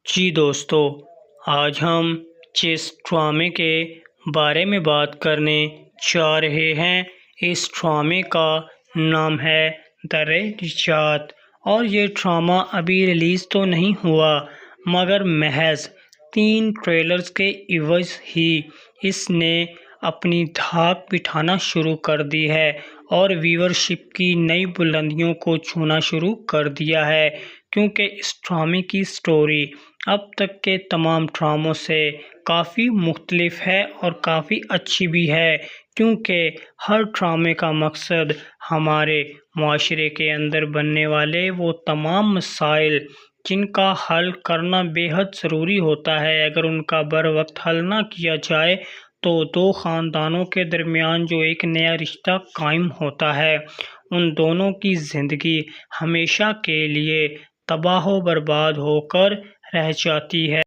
جی دوستو، آج ہم جس ڈرامے کے بارے میں بات کرنے جا رہے ہیں اس ڈرامے کا نام ہے دی ریڈ ریچارڈ، اور یہ ڈرامہ ابھی ریلیز تو نہیں ہوا مگر محض 3 ٹریلرز کے عوض ہی اس نے اپنی دھاک بٹھانا شروع کر دی ہے اور ویورشپ کی نئی بلندیوں کو چھونا شروع کر دیا ہے، کیونکہ اس ڈرامے کی سٹوری اب تک کے تمام ڈراموں سے کافی مختلف ہے اور کافی اچھی بھی ہے، کیونکہ ہر ڈرامے کا مقصد ہمارے معاشرے کے اندر بننے والے وہ تمام مسائل جن کا حل کرنا بے حد ضروری ہوتا ہے۔ اگر ان کا بر وقت حل نہ کیا جائے تو 2 خاندانوں کے درمیان جو ایک نیا رشتہ قائم ہوتا ہے، ان دونوں کی زندگی ہمیشہ کے لیے تباہ و برباد ہو کر رہ جاتی ہے۔